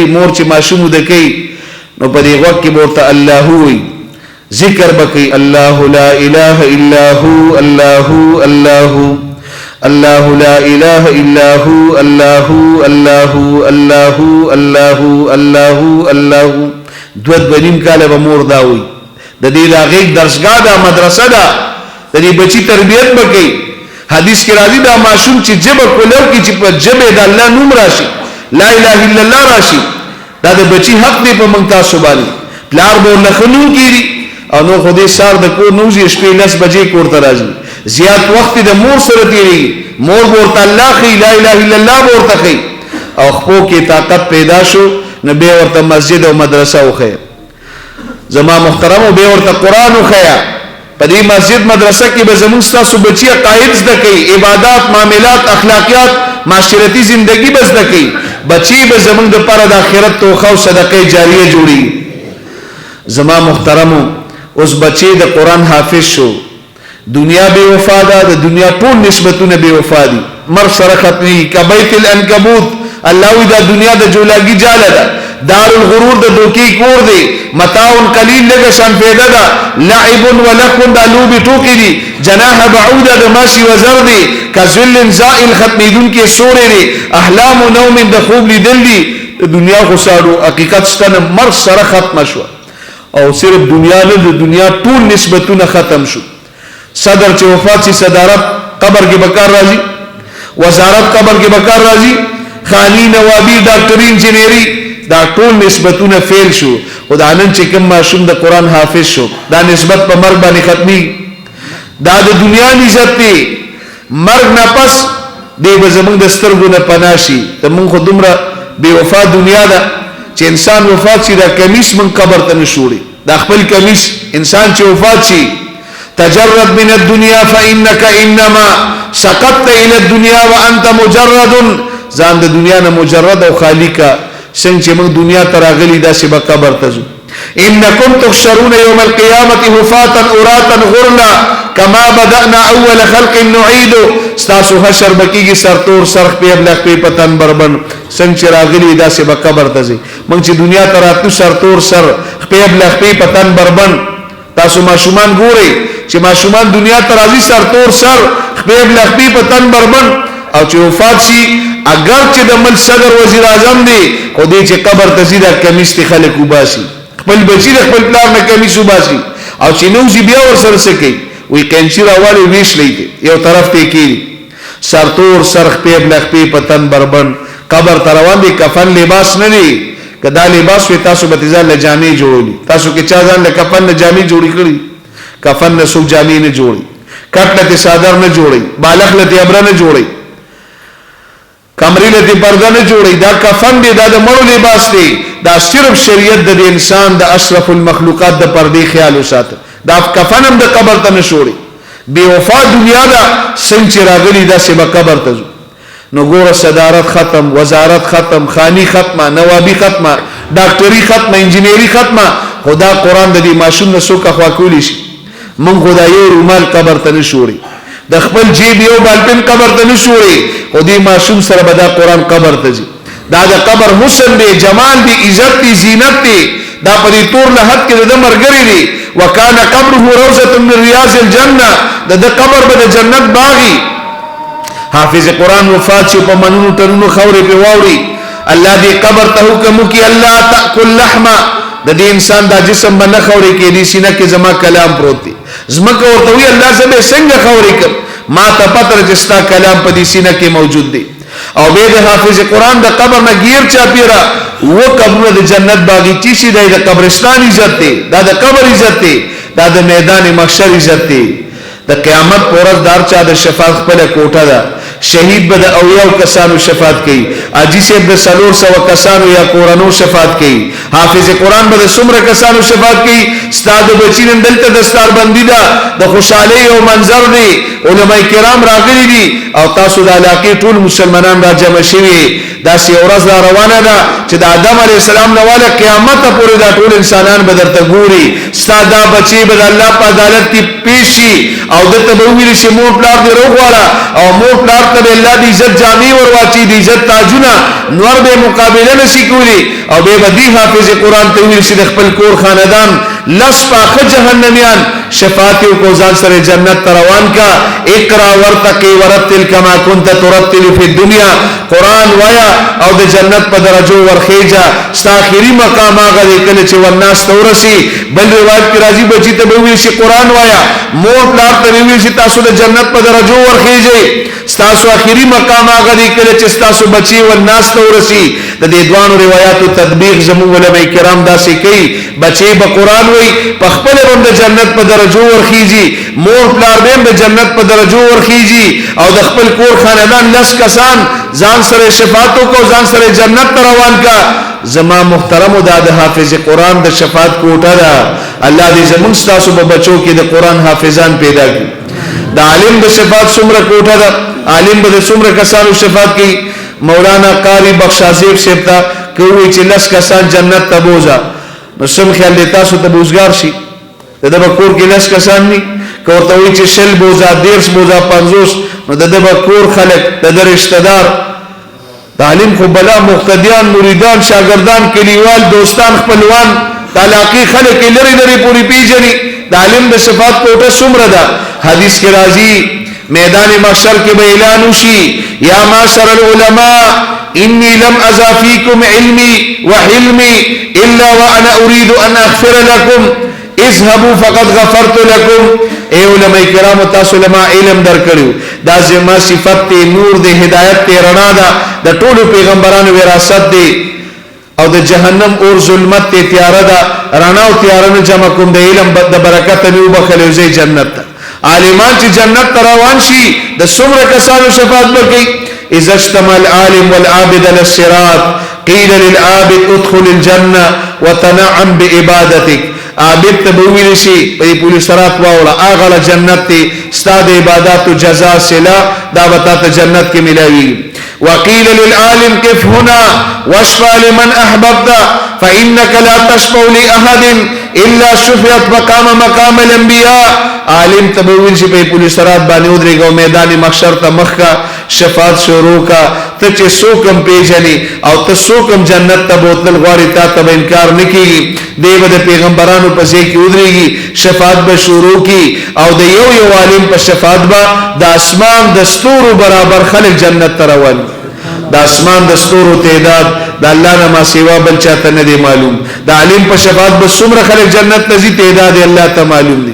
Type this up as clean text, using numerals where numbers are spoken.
مور چې ماشوم د کوي نو په دې وخت کې ورته الله وي ذکر بکي الله لا اله الا هو الله الله الله لا اله الا هو الله الله الله الله الله الله دوت بنیم کاله به مور دا وي د دې لاغې درسګاه دا مدرسه ده د دې بچی تربيت بکي حدیث کې راځي دا ماشوم چې جبه کولو کې چې په جبه د الله نوم راشي لا اله الا الله راشي دا د بچی حق دی په منتا سبحانه پلار به لخنو کیږي او نو خو دې سار د کو نوځي شپې 10 بجې کور ته راځي زیات وخت د مور سره تیری مور ورته الله خي لا اله الا الله ورته خي او خپل کې طاقت پیدا شو نبی ورته مسجد او مدرسه وخه زما محترم به ورته قران وخیا په دې مسجد مدرسه کې به زموږ تاسو بچي قائد زده کوي عبادت معاملات اخلاقیات معاشرتی زندگی بس دکی بچی به زمونږ د پر د آخرت تو خو صدقه جاریه جوړي زما محترمو اوس بچی د قران حافظ شو دنیا بے وفا ده د دنیا ټول نسبتونه بے وفا دي مر سره ختمي کبیت العنکبوت الله دا دنیا د جولاګي جاله ده دار الغرور د دوکي کور دی متاع قلیل لګه شان پیدا ده لعب ولکن د لوبي ټوکی دي جناح بعوده د ماشي وزر دی کذل زائل ختمیدون کې سورې دي احلام نوم د خوب لیدل دي دنیا غساړو حقیقت ستنه مر سره ختم شو او صرف دنیا له د دنیا ټول نسبتونه ختم شو صدر چې وفات شي صدارت قبر کې بکار راځي وزارت قبر کې بکار راځي خانی نوابی ډاکټر انجینری دا ټول نسبتونه فیل شو او دا نن چې کوم ماشوم د قران حافظ شو دا نسبت په مرګ باندې ختمي دا د دنیا عزت دی مرګ نه پس دی به زمونږ د سترګو نه پناشي ته مونږ خو دومره بے وفا دنیا ده چې انسان وفات شي دا کمیس من قبر ته نشوري دا خپل کمیس انسان چې وفات شي تجرد من الدنيا فانك انما سقطت الى الدنيا وانت مجرد ځان د دنیا نه مجرد او خالی کا څنګه چې موږ دنیا ته راغلي دا چې به قبر ته ځو انکم تحشرون یوم القیامه حفاتا عراتا غرلا کما بدانا اول خلق نعيد استاسو حشر بکیږي سرتور سرخ په بلخ په پتن بربن څنګه چې راغلي دا چې به قبر ته ځي موږ چې دنیا ته راتلو سرتور سر په بلخ په پتن بربن تاسو ماشومان ګورئ چې ماشومان دنیا ته راځي سرتور سر په بلخ په پتن بربن او چې وفات شي اگر چې د ملک صدر وزیر اعظم دی خو دې چې قبر ته زیاده کمیس ته خلک وباسي خپل بچی د خپل پلان نه کمیس وباسي او چې نو زی بیا ور سره سکی وی کینچر اواله ویش لیدي یو طرف ته کی سرتور سرخ په بلخ په پتن بربن قبر تروان دي کفن لباس نه دی کدا لباس وی تاسو به ځان له جامې جوړولي تاسو کې چا ځان له کفن نه جامې جوړی کړی کفن نه سو جامې نه جوړي کټله صادر نه جوړي بالغ له ابره نه جوړي کمرې له پرده نه جوړي دا کفن دی دا د مړو لباس دی دا صرف شریعت د انسان د اشرف المخلوقات د پردې خیال وساته دا کفن هم د قبر ته نشوړي بے وفا دنیا دا څنګه راغلي دا سبا قبر ته نو ګوره صدارت ختم وزارت ختم خانی ختمه نوابی ختمه ډاکټري ختمه انجینری ختمه خدا قران د دې ماشوم نه سوکه خوا کولی شي مونږ خدایو رومال قبر ته نشوړي د خپل جیب یو بالپن قبر ته نشوړي او دې ماشوم سره به دا قران قبر ته ځي دا د قبر حسن دی جمال دی عزت دی زینت دی دا پرې تور له حد کې د مرګري دی وکانه قبره روزه من رياض الجنه د قبر به د جنت باغی حافظ قران وفات شو په منونو ترونو خوري په واوري الله دې قبر ته حکم کوي الله تاكل لحم د دې انسان دا جسم باندې خوري کې دې سینه کې زما کلام پروت دی زمکه ورته وی الله زبه څنګه خوري کړ ما ته پتر جستا کلام په دې سینه کې موجود دی او به د حافظ قران د قبر نه غیر چا پیرا و قبر د جنت باغی چی شي د قبرستان عزت دی دا د قبر عزت دی دا د میدان محشر عزت دی د قیامت پورز دار چا د شفاعت خپل کوټه ده شهید به د اولیاء کسانو شفاعت کوي اجي سه د سلور سو کسانو یا قرانو شفاعت کوي حافظ قران به د سمره کسانو شفاعت کوي استاد بچین دلته دستار بندي ده د خوشاله او منظر دی علماء کرام راغلي دي او تاسو د علاقه ټول مسلمانان را جمع شوي دا سی اورز دا روانه ده چې د آدم علی السلام نه والا قیامت پورې دا ټول انسانان به درته ګوري استاد بچي به الله په عدالت کې پیشي او دته به ویل شي مور پلار دی روغواړه او مور پلار ته الله دی عزت جامي ورواچي دی عزت تاجونه نور به مقابله نشي کولی او به بدی حافظ قران ته ویل شي د خپل کور خاندان لس پاخه جهنميان شفاعت کو ځان سره جنت روان کا اقرا ورتقي ورتل كما كنت ترتل في الدنيا قران وایا او د جنت په درجو ورخیجا استاخري مقام هغه کله چې ورناس تورسي بل روایت کې راځي بچی ته به وی شي قران وایا مور پلار ته وی شي تاسو د جنت په درجو ورخیږي تاسو اخري مقام هغه کله چې تاسو بچي ورناس تورسي د دې دوانو روایتو تطبیق زموږ علماء کرام داسې کوي بچي به قران وای په خپل باندې جنت په درجو ورخیږي مور پلار به د جنت په درجو ورخیږي او د خپل کور خاندان لس کسان ځان سره شفاعت کو ځان سره جنت روان کا زما محترم د حافظ قران د شفاعت کوټه ده الله دې زموږ تاسو په بچو کې د قران حافظان پیدا کړي د عالم د شفاعت څومره کوټه ده عالم به څومره کسانو شفاعت کوي مولانا قاری بخشازیب سیبتا کوي چې لس کسان جنت ته بوزا نو سم خیال دې تاسو ته بوزګار شي د بکور کې لس کسان ني کوته وي چې شل بوزا 10 بوزا 50 نو د بکور خلک د رشتہ دار تعلیم خو بلا مقتدیان مریدان شاگردان کلیوال دوستان خپلوان طلاقی خلک لري لري پوری پیجنی تعلیم د صفات کوټه څومره ده حدیث کې راځي میدان محشر کې به اعلان وشي یا معاشر العلماء انی لم ازا فیکم علمی وحلمی الا وانا اريد ان اغفر لكم اذهبوا فقد غفرت لكم اے علماء کرام تاسو علماء علم درکړو دا زما صفت ته نور دی هدایت ته رڼا ده د ټولو پیغمبرانو وراثت دی او د جهنم اور ظلمت ته تیار ده رڼا او تیار نه جمع کوم د علم د برکت نه وبخلو زی جنت عالمان چې جنت روان شي د څومره کسانو شفاعت وکړي اذا اجتمع العالم والعابد للصراط قيل للعابد ادخل الجنه وتنعم بعبادتك عابد تبویل شي په پولیس صراط واوړه اغه جنت ته ستاد عبادت او جزاء سلا دا وتا ته جنت کې ملایوي وقيل للعالم كيف هنا واشفع لمن احببت فانك لا تشفع لاحد الا شفعت مقام الانبياء عالم تبویل شي په پولیس صراط باندې ودرېګو میدان محشر ته مخکا شفاعت شروع کا ته چې سوکم پیژني او ته سوکم جنت ته بوتل غواړي تا ته انکار نکېږي دیو د پیغمبرانو په ځای کې ودرېږي شفاعت به شروع کی او د یو عالم په شفاعت به د اسمان د ستورو برابر خلک جنت ته روان د اسمان د ستورو تعداد د الله نه ما سیوا بل چاته نه دی معلوم د عالم په شفاعت به څومره خلک جنت ته ځي تعداد الله ته معلوم دی